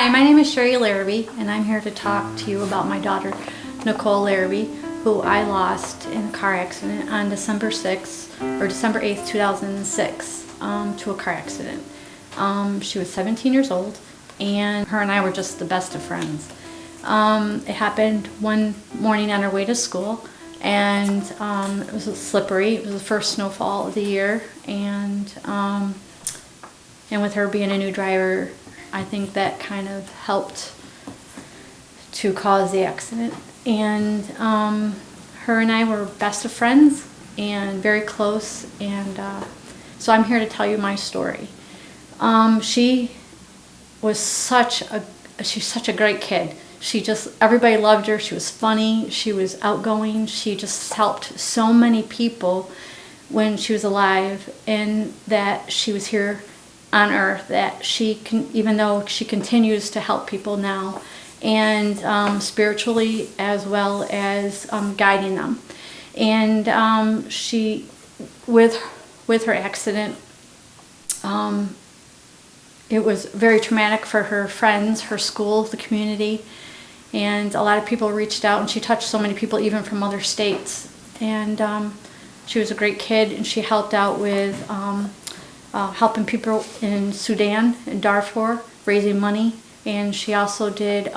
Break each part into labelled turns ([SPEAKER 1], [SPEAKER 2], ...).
[SPEAKER 1] Hi, my name is Sherie Laraby, and I'm here to talk to you about my daughter, Nicole Laraby, who I lost in a car accident on December 8th, 2006, to a car accident. She was 17 years old, and her and I were just the best of friends. It happened one morning on our way to school, and it was slippery. It was the first snowfall of the year, and with her being a new driver, I think that kind of helped to cause the accident. And her and I were best of friends and very close, and so I'm here to tell you my story. She was such a great kid. Everybody loved her. She was funny. She was outgoing. She just helped so many people when she was alive, and that she was here on earth, that she can, even though she continues to help people now, and spiritually as well as guiding them. And she, with her accident, it was very traumatic for her friends, her school, the community, and a lot of people reached out, and she touched so many people even from other states. And she was a great kid, and she helped out with helping people in Sudan and Darfur, raising money, and she also did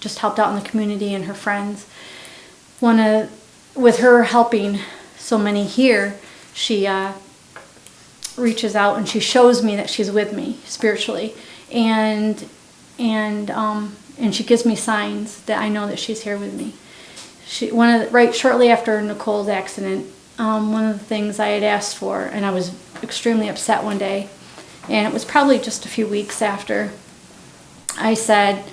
[SPEAKER 1] just helped out in the community and her friends. With her helping so many here, she reaches out and she shows me that she's with me spiritually, and she gives me signs that I know that she's here with me. Right shortly after Nicole's accident, one of the things I had asked for, and I was extremely upset one day, and it was probably just a few weeks after, I said,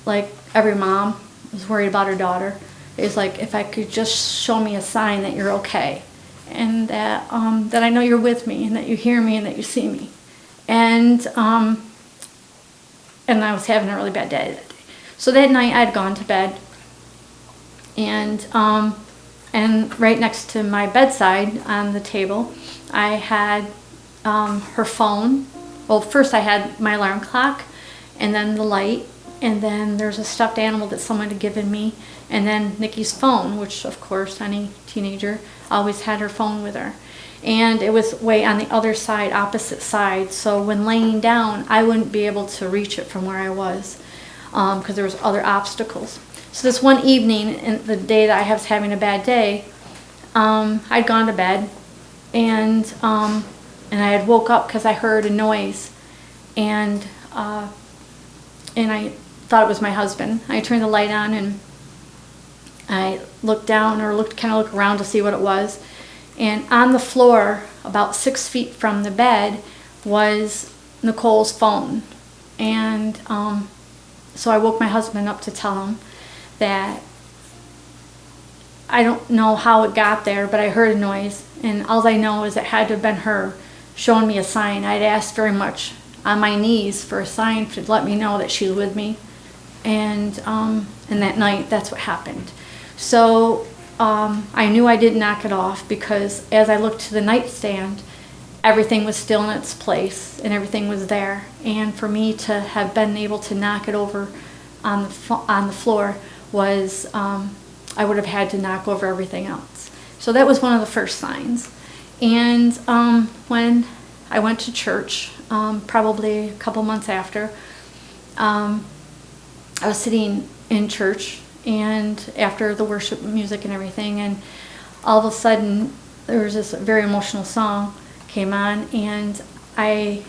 [SPEAKER 1] like every mom was worried about her daughter, is like, if I could just show me a sign that you're okay, and that I know you're with me, and that you hear me, and that you see me. And I was having a really bad day that day. So that night I'd gone to bed, and right next to my bedside on the table, I had her phone. Well, first I had my alarm clock, and then the light, and then there's a stuffed animal that someone had given me, and then Nikki's phone, which of course any teenager always had her phone with her. And it was way on the other side, opposite side, so when laying down, I wouldn't be able to reach it from where I was, because there was other obstacles. So this one evening, in the day that I was having a bad day, I'd gone to bed, and I had woke up because I heard a noise, and I thought it was my husband. I turned the light on, and I looked down, or kind of looked around to see what it was, and on the floor, about 6 feet from the bed, was Nicole's phone. And so I woke my husband up to tell him that I don't know how it got there, but I heard a noise, and all I know is it had to have been her showing me a sign. I'd asked very much on my knees for a sign to let me know that she's with me, and that night, that's what happened. So I knew I didn't knock it off, because as I looked to the nightstand, everything was still in its place, and everything was there. And for me to have been able to knock it over on the floor was, I would have had to knock over everything else. So that was one of the first signs. And when I went to church, probably a couple months after, I was sitting in church, and after the worship music and everything, and all of a sudden there was this very emotional song came on, and I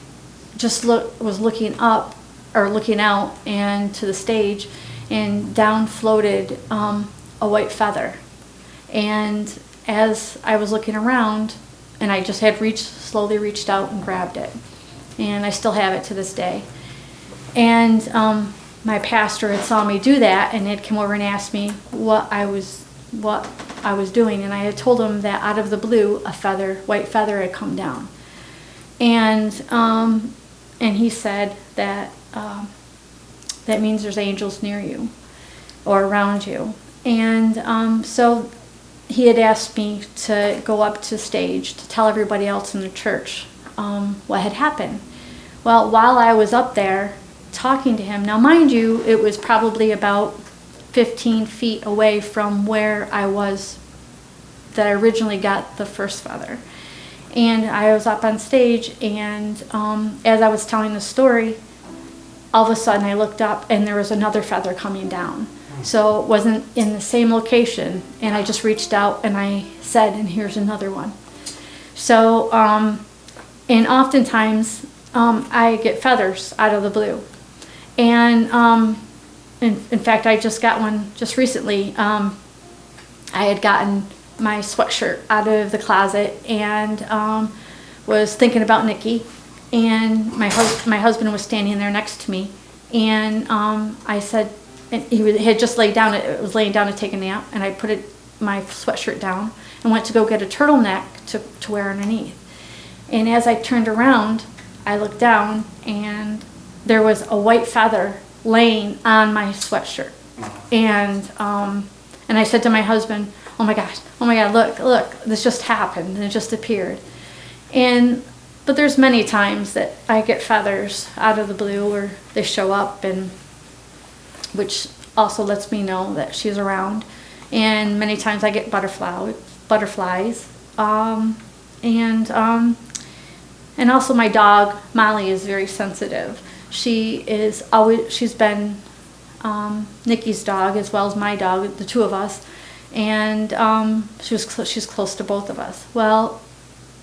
[SPEAKER 1] just was looking up, or looking out, and to the stage, and down floated a white feather. And as I was looking around, and I just had slowly reached out and grabbed it, and I still have it to this day. And my pastor had saw me do that, and had come over and asked me what I was doing, and I had told him that out of the blue, a white feather had come down, and he said that that means there's angels near you, or around you. And so he had asked me to go up to stage to tell everybody else in the church what had happened. Well, while I was up there, talking to him. Now, mind you, it was probably about 15 feet away from where I was, that I originally got the first feather. And I was up on stage, and as I was telling the story, all of a sudden I looked up and there was another feather coming down. So it wasn't in the same location, and I just reached out and I said, and here's another one. So, and oftentimes I get feathers out of the blue. And in fact, I just got one just recently. I had gotten my sweatshirt out of the closet and was thinking about Nikki, and my husband was standing there next to me, and I said, and he had just laid down, it was laying down to take a nap, and I put my sweatshirt down and went to go get a turtleneck to wear underneath. And as I turned around, I looked down, and there was a white feather laying on my sweatshirt. And I said to my husband, oh my God, look, this just happened, and it just appeared. But there's many times that I get feathers out of the blue, or they show up, and which also lets me know that she's around. And many times I get butterflies. And also my dog, Molly, is very sensitive. She's been Nikki's dog as well as my dog, the two of us. And she's close to both of us. Well,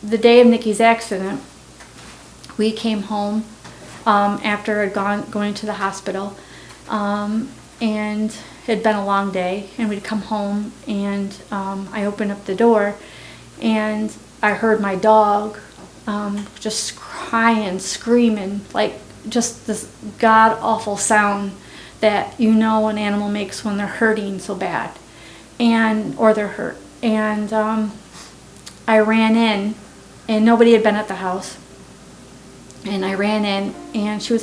[SPEAKER 1] the day of Nikki's accident, we came home after going to the hospital, and it had been a long day, and we'd come home, and I opened up the door, and I heard my dog just crying, screaming, like just this god-awful sound that an animal makes when they're hurting so bad, or they're hurt. And I ran in, and nobody had been at the house. And I ran in, and she was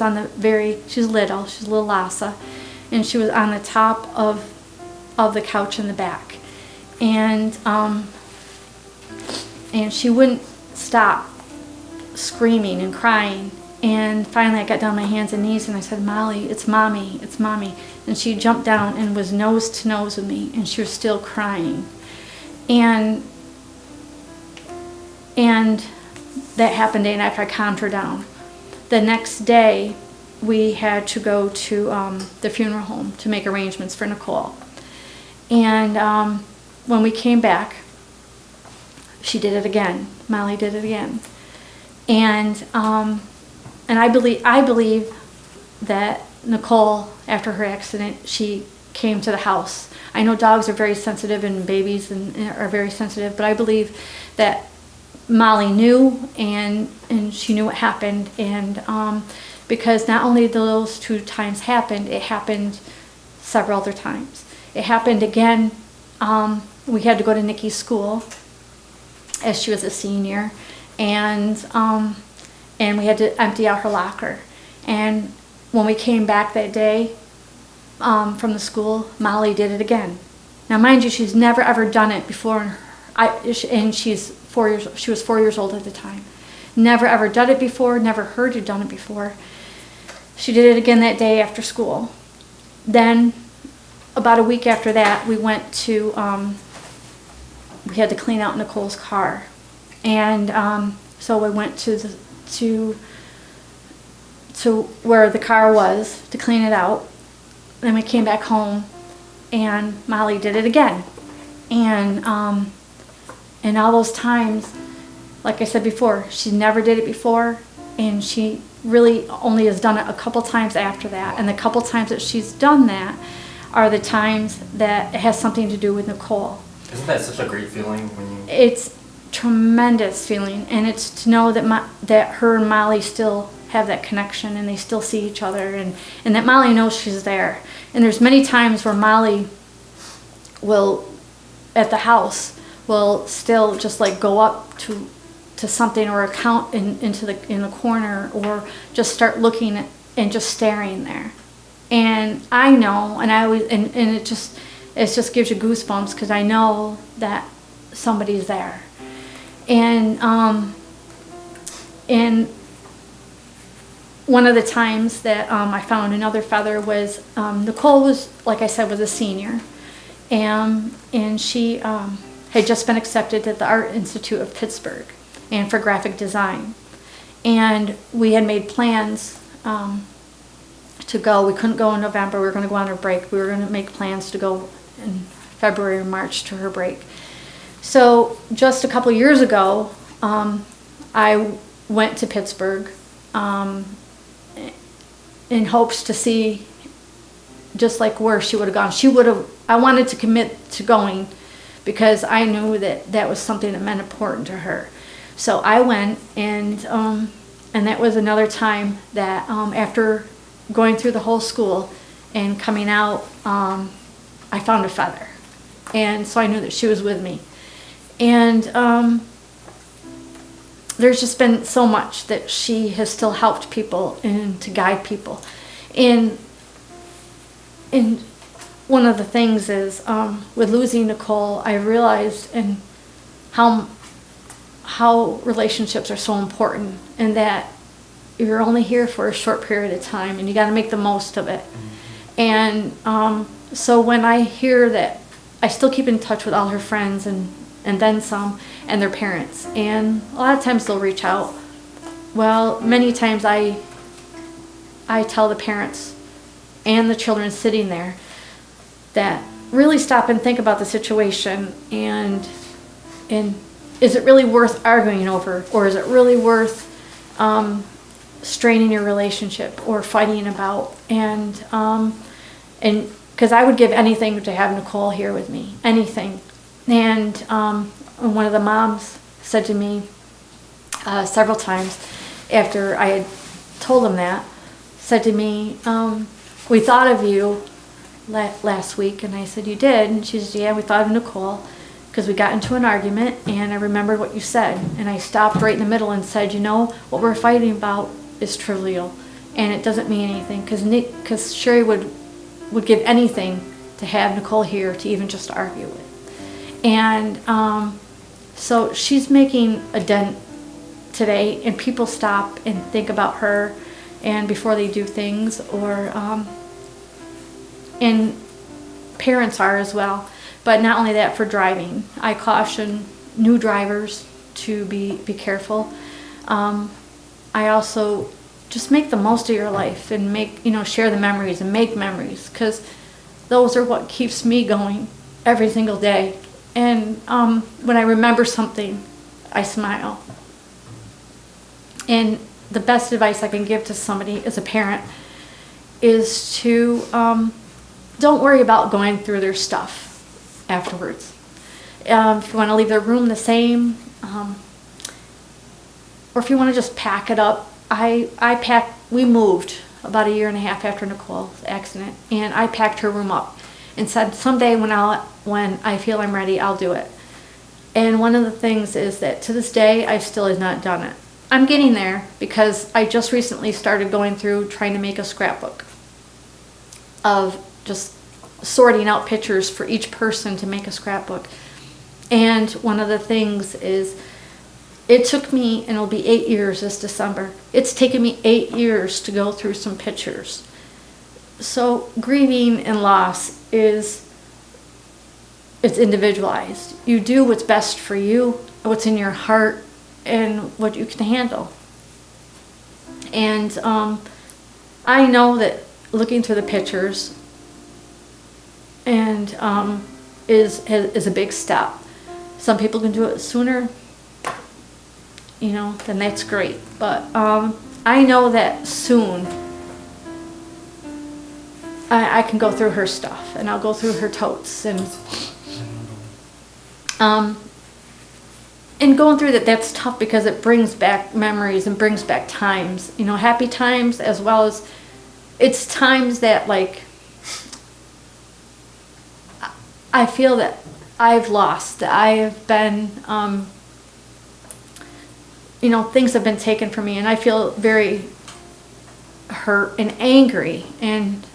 [SPEAKER 1] she's little Lhasa, and she was on the top of the couch in the back. And she wouldn't stop screaming and crying. And finally I got down on my hands and knees and I said, Molly, it's mommy, it's mommy. And she jumped down and was nose to nose with me, and she was still crying. And that happened the day after I calmed her down. The next day, we had to go to the funeral home to make arrangements for Nicole. And when we came back, she did it again. Molly did it again. And I believe that Nicole, after her accident, she came to the house. I know dogs are very sensitive, and babies are very sensitive, but I believe that Molly knew, and she knew what happened, and because not only those 2 times happened, it happened several other times. It happened again. We had to go to Nikki's school as she was a senior, and we had to empty out her locker. And when we came back that day from the school, Molly did it again. Now, mind you, she's never ever done it before, and she was 4 years old at the time. Never ever done it before, never heard her done it before. She did it again that day after school. Then, about a week after that, we went to, we had to clean out Nicole's car. And so we went to where the car was to clean it out. Then we came back home, and Molly did it again. And all those times, like I said before, she never did it before, and she really only has done it a couple times after that. And the couple times that she's done that are the times that it has something to do with Nicole.
[SPEAKER 2] Isn't that such a great feeling when you...
[SPEAKER 1] It's tremendous feeling, and it's to know that her and Molly still have that connection, and they still see each other, and that Molly knows she's there. And there's many times where Molly will, at the house, will still just like go up to something, or a count in the corner, or just start looking at, and just staring there. And I know, and I always, and it just gives you goosebumps, because I know that somebody's there. And one of the times that I found another feather was Nicole was, like I said, was a senior, and she had just been accepted at the Art Institute of Pittsburgh, and for graphic design, and we had made plans to go. We couldn't go in November. We were going to go on her break. We were going to make plans to go in February or March to her break. So just a couple years ago, I went to Pittsburgh in hopes to see just like where she would have gone. I wanted to commit to going because I knew that that was something that meant important to her. So I went, and that was another time that after going through the whole school and coming out, I found a feather. And so I knew that she was with me. And there's just been so much that she has still helped people and to guide people. And one of the things is with losing Nicole, I realized and how relationships are so important, and that you're only here for a short period of time and you got to make the most of it. And so when I hear that, I still keep in touch with all her friends and then some, and their parents, and a lot of times they'll reach out. Well, many times I tell the parents and the children sitting there that really stop and think about the situation, and is it really worth arguing over, or is it really worth straining your relationship or fighting about? And because I would give anything to have Nicole here with me, anything. And one of the moms said to me several times after I had told them that, said to me, we thought of you last week. And I said, you did? And she said, yeah, we thought of Nicole because we got into an argument and I remembered what you said. And I stopped right in the middle and said, you know, what we're fighting about is trivial and it doesn't mean anything, because Sherie would give anything to have Nicole here to even just argue with. And so she's making a dent today, and people stop and think about her and before they do things, or and parents are as well. But not only that, for driving, I caution new drivers to be careful. I also just make the most of your life and share the memories and make memories, because those are what keeps me going every single day. And when I remember something, I smile. And the best advice I can give to somebody as a parent is to don't worry about going through their stuff afterwards. If you want to leave their room the same, or if you want to just pack it up. We moved about 1.5 years after Nicole's accident, and I packed her room up and said, someday when I feel I'm ready, I'll do it. And one of the things is that to this day, I still have not done it. I'm getting there because I just recently started going through trying to make a scrapbook of just sorting out pictures for each person to make a scrapbook. And one of the things is, it took me, and it'll be 8 years this December, it's taken me 8 years to go through some pictures. So grieving and loss it's individualized. You do what's best for you, what's in your heart, and what you can handle. And I know that looking through the pictures and is a big step. Some people can do it sooner, then that's great. But I know that soon I can go through her stuff, and I'll go through her totes, and going through that's tough because it brings back memories and brings back times, happy times, as well as it's times that I feel that I've lost, that I have been, things have been taken from me, and I feel very hurt and angry, and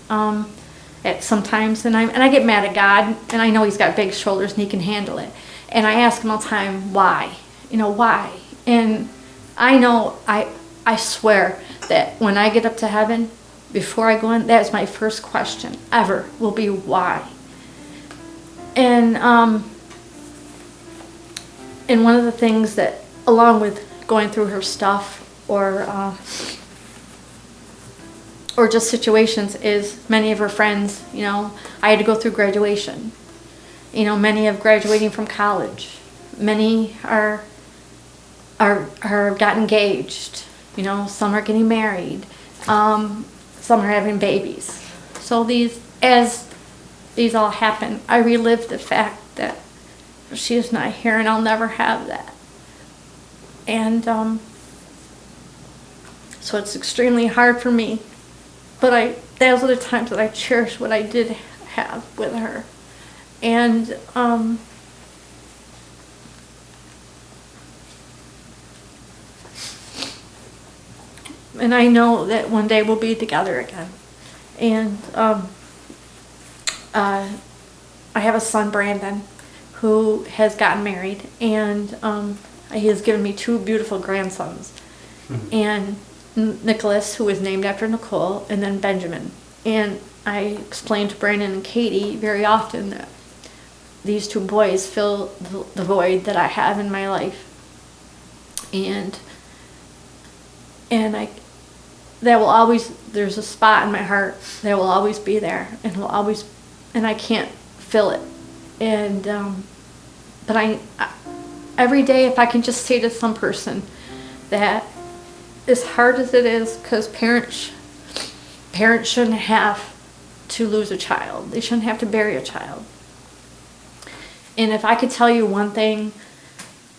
[SPEAKER 1] at sometimes, and I get mad at God, and I know He's got big shoulders and He can handle it, and I ask Him all the time, why, why? And I know, I swear that when I get up to heaven, before I go in, that's my first question ever will be why. And one of the things that, along with going through her stuff or just situations, is many of her friends, you know, I had to go through graduation. You know, many are graduating from college. Many are got engaged. You know, some are getting married. Some are having babies. So as these all happen, I relive the fact that she's not here and I'll never have that. And so it's extremely hard for me. But those are the times that I cherish what I did have with her. And and I know that one day we'll be together again. And I have a son, Brandon, who has gotten married, and he has given me 2 beautiful grandsons. Mm-hmm. And Nicholas, who was named after Nicole, and then Benjamin. And I explain to Brandon and Katie very often that these 2 boys fill the void that I have in my life. And that will always, there's a spot in my heart that will always be there, and will always, and I can't fill it. And but I every day, if I can just say to some person that, as hard as it is, because parents shouldn't have to lose a child. They shouldn't have to bury a child. And if I could tell you one thing,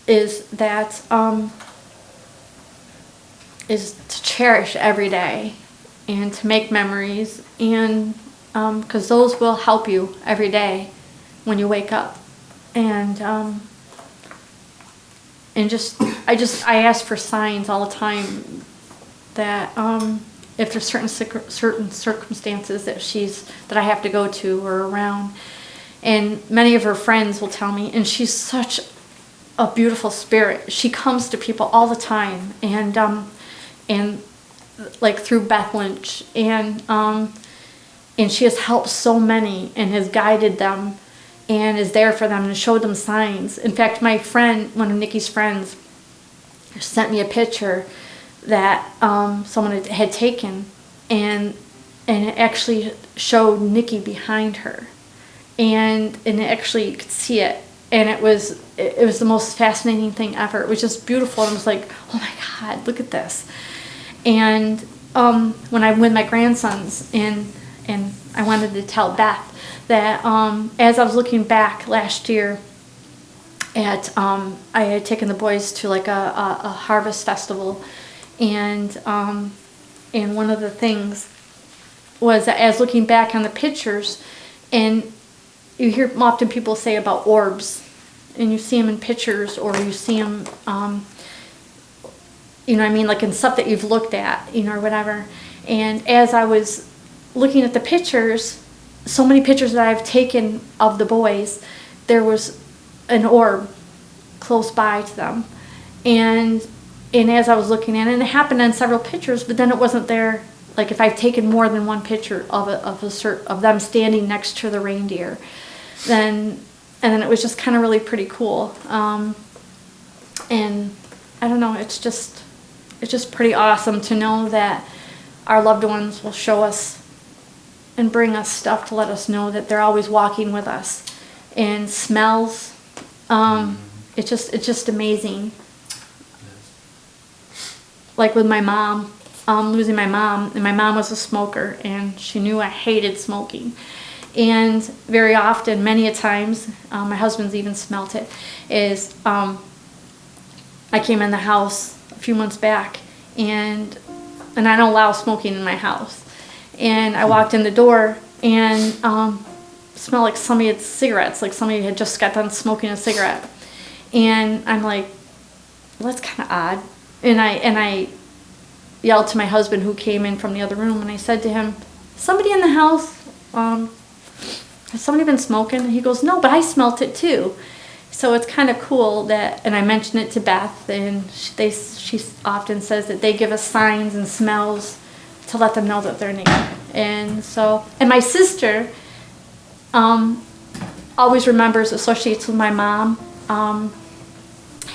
[SPEAKER 1] is that is to cherish every day and to make memories, and because those will help you every day when you wake up. And I ask for signs all the time that if there's certain circumstances that I have to go to or around. And many of her friends will tell me, and she's such a beautiful spirit. She comes to people all the time, and like through Beth Lynch, and she has helped so many and has guided them and is there for them and showed them signs. In fact, my friend, one of Nikki's friends, sent me a picture that someone had taken, and it actually showed Nikki behind her, and actually you could see it, and it was the most fascinating thing ever. It was just beautiful, and I was like, oh my God, look at this. And when I'm with my grandsons, and I wanted to tell Beth that as I was looking back last year at I had taken the boys to like a harvest festival, and one of the things was that as looking back on the pictures, and you hear often people say about orbs, and you see them in pictures, or you see them you know what I mean, like in stuff that you've looked at, you know, or whatever. And as I was looking at the pictures, so many pictures that I've taken of the boys, there was an orb close by to them. And as I was looking at it, and it happened on several pictures, but then it wasn't there. Like if I've taken more than one picture of them standing next to the reindeer, then it was just kind of really pretty cool. And I don't know, it's just pretty awesome to know that our loved ones will show us and bring us stuff to let us know that they're always walking with us. And smells, it's just amazing. Like with my mom, losing my mom, and my mom was a smoker, and she knew I hated smoking. And very often, many a times, my husband's even smelt it, is I came in the house a few months back, and I don't allow smoking in my house. And I walked in the door, and smelled like somebody had cigarettes, like somebody had just got done smoking a cigarette. And I'm like, well, that's kind of odd. And I yelled to my husband, who came in from the other room, and I said to him, somebody in the house, has somebody been smoking? And he goes, no, but I smelt it too. He so it's kind of cool that, and I mentioned it to Beth, and she often says that they give us signs and smells to let them know that they're near. And so, and my sister always remembers, associates with my mom,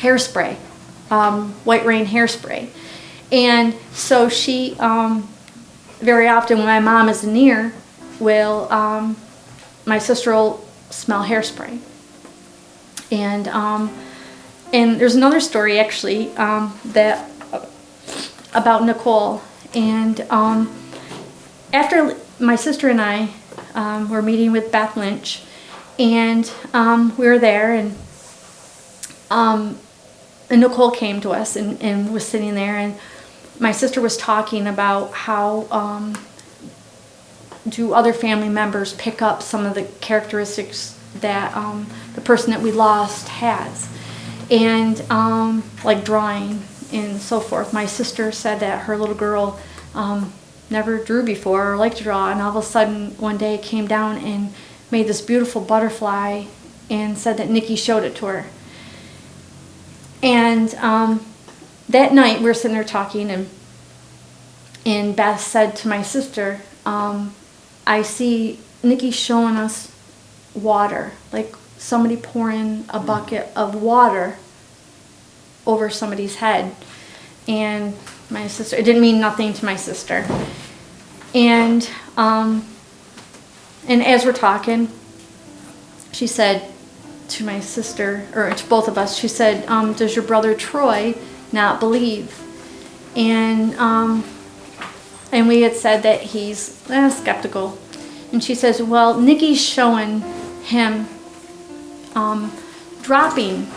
[SPEAKER 1] hairspray, white rain hairspray. And so she, very often when my mom is near, my sister will smell hairspray. And there's another story actually that about Nicole. And after my sister and I were meeting with Beth Lynch, and we were there, and Nicole came to us and was sitting there, and my sister was talking about how do other family members pick up some of the characteristics that the person that we lost has, and like drawing and so forth. My sister said that her little girl never drew before or liked to draw, and all of a sudden one day came down and made this beautiful butterfly and said that Nikki showed it to her. And that night we were sitting there talking, and Beth said to my sister, I see Nikki showing us water, like somebody pouring a bucket of water over somebody's head. And my sister, it didn't mean nothing to my sister. And as we're talking, she said to my sister, or to both of us, she said, does your brother Troy not believe? And we had said that he's skeptical. And she says, well, Nikki's showing him dropping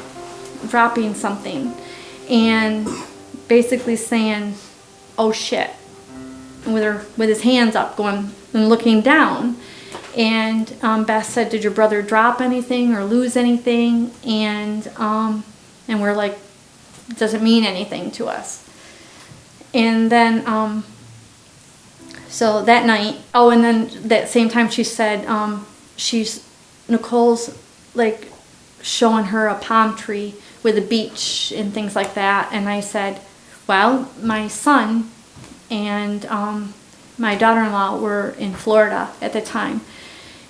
[SPEAKER 1] something and basically saying, oh shit, with his hands up, going and looking down. And Beth said, did your brother drop anything or lose anything? And we're like, doesn't mean anything to us. And then so that night, and then that same time she said, Nicole's like showing her a palm tree with a beach and things like that. And I said, well, my son and my daughter-in-law were in Florida at the time.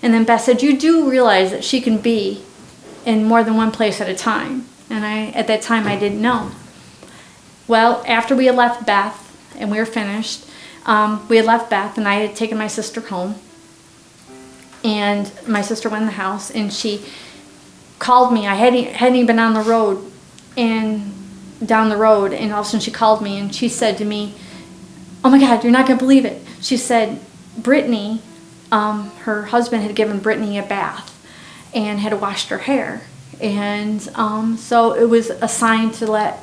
[SPEAKER 1] And then Beth said, you do realize that she can be in more than one place at a time. And at that time I didn't know. Well, after we had left Beth and we were finished, we had left Beth and I had taken my sister home. And my sister went in the house and she called me. I hadn't even been on the road and down the road, and all of a sudden she called me and she said to me, oh my God, you're not going to believe it. She said, Brittany, her husband had given Brittany a bath and had washed her hair. And so it was a sign to let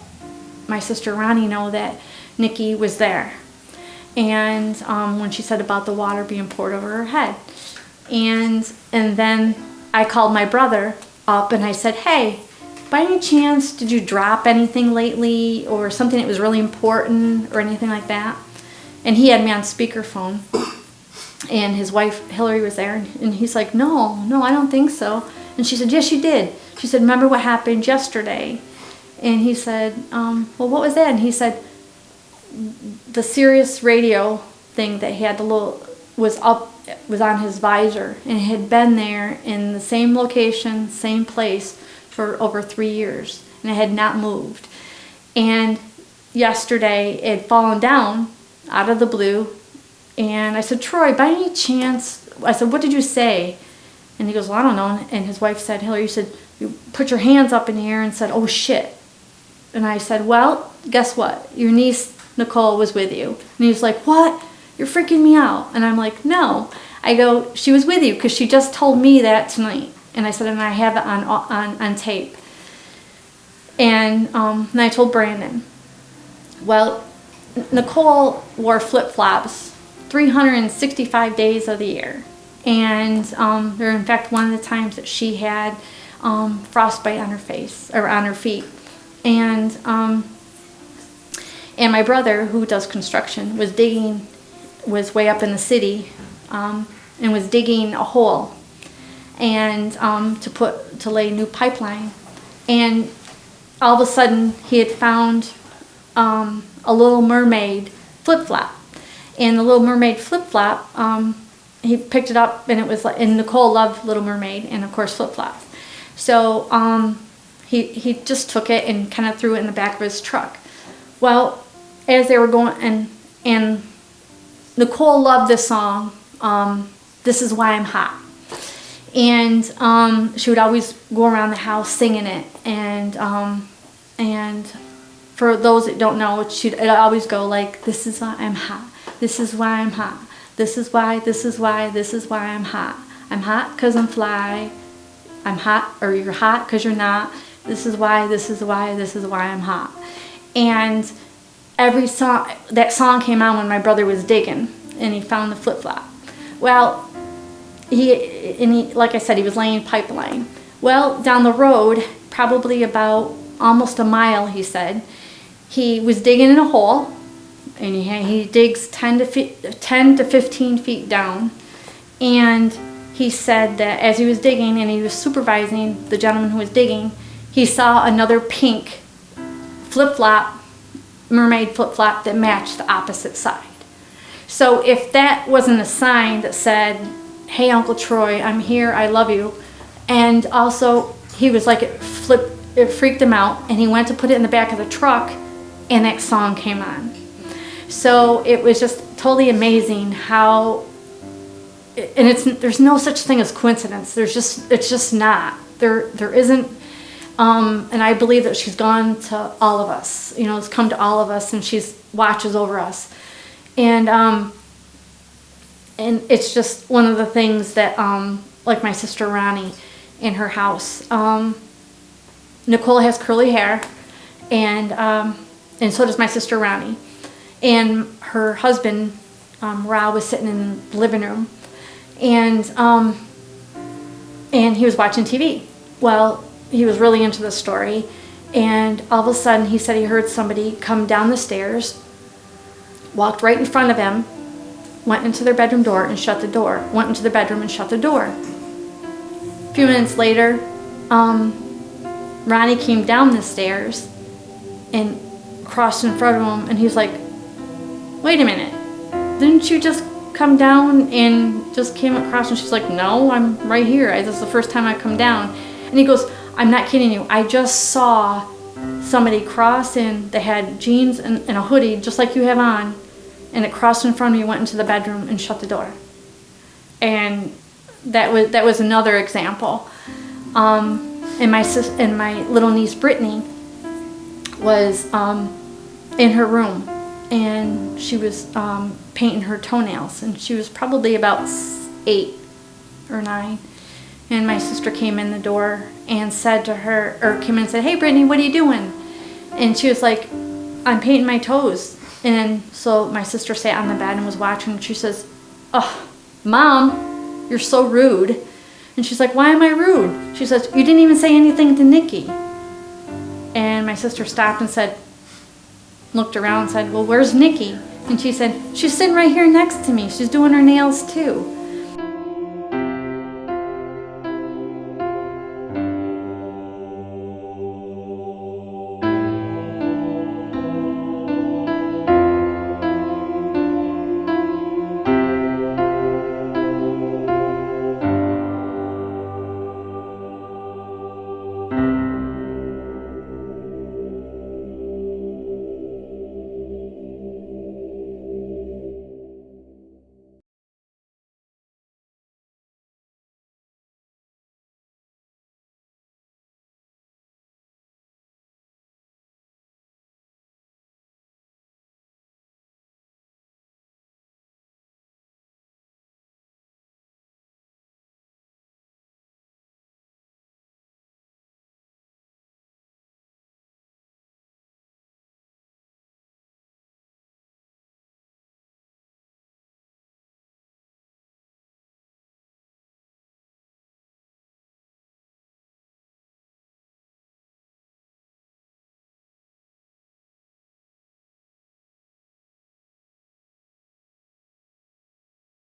[SPEAKER 1] my sister Ronnie know that Nikki was there. And when she said about the water being poured over her head. And then I called my brother up and I said, hey, by any chance, did you drop anything lately or something that was really important or anything like that? And he had me on speakerphone. And his wife, Hillary, was there. And he's like, no, I don't think so. And she said, yes, you did. She said, remember what happened yesterday? And he said, well, what was that? And he said, the Sirius radio thing that he had was on his visor, and it had been there in the same location, same place for over 3 years, and it had not moved. And yesterday it had fallen down out of the blue, and I said, Troy, by any chance, I said, what did you say? And he goes, well, I don't know. And his wife said, Hillary, you said, you put your hands up in the air and said, oh shit. And I said, well, guess what? Your niece Nicole was with you. And he was like, what? You're freaking me out. And I'm like, no. I go, she was with you because she just told me that tonight. And I said, and I have it on tape. And then I told Brandon. Well, Nicole wore flip-flops 365 days of the year. And there, in fact, one of the times that she had frostbite on her face, or on her feet. And my brother, who does construction, was way up in the city, and was digging a hole, and to lay new pipeline. And all of a sudden, he had found a Little Mermaid flip-flop. And the Little Mermaid flip-flop, he picked it up, and it was like, and Nicole loved Little Mermaid and, of course, flip-flops. So he just took it and kind of threw it in the back of his truck. Well, as they were going, and Nicole loved this song, This Is Why I'm Hot. And she would always go around the house singing it. And for those that don't know, it'd always go like, this is why I'm hot. This is why I'm hot. This is why, this is why, this is why I'm hot. I'm hot because I'm fly. I'm hot, or you're hot because you're not. This is why, this is why, this is why I'm hot. And every song, that song came on when my brother was digging, and he found the flip-flop. Well, he, like I said, he was laying pipeline. Well, down the road, probably about almost a mile, he said, he was digging in a hole, and he digs 10 to 15 feet down. And he said that as he was digging and he was supervising the gentleman who was digging, he saw another pink flip-flop, mermaid flip-flop that matched the opposite side. So if that wasn't a sign that said, hey, Uncle Troy, I'm here, I love you. And also, he was like, it freaked him out, and he went to put it in the back of the truck, and that song came on. So it was just totally amazing how, and there's no such thing as coincidence. It's just not. There isn't, and I believe that she's gone to all of us. You know, it's come to all of us, and she's watches over us. And it's just one of the things that, like my sister Ronnie in her house, Nicole has curly hair, and so does my sister Ronnie. And her husband, Ra, was sitting in the living room, and he was watching TV. Well, he was really into the story, and all of a sudden he said he heard somebody come down the stairs, walked right in front of him, went into their bedroom door and shut the door, went into the bedroom and shut the door. A few minutes later, Ronnie came down the stairs and crossed in front of him, and he's like, wait a minute, didn't you just come down and just came across? And she's like, no, I'm right here. This is the first time I come down. And he goes, I'm not kidding you. I just saw somebody cross in. They had jeans and a hoodie, just like you have on. And it crossed in front of me, went into the bedroom and shut the door. And that was another example. And my little niece Brittany was in her room, and she was painting her toenails, and she was probably about 8 or 9. And my sister came in the door and said to her, or came in and said, hey Brittany, what are you doing? And she was like, I'm painting my toes. And so my sister sat on the bed and was watching, and she says, oh, Mom, you're so rude. And she's like, why am I rude? She says, you didn't even say anything to Nikki. And my sister stopped and said, looked around and said, well, where's Nikki? And she said, she's sitting right here next to me. She's doing her nails too.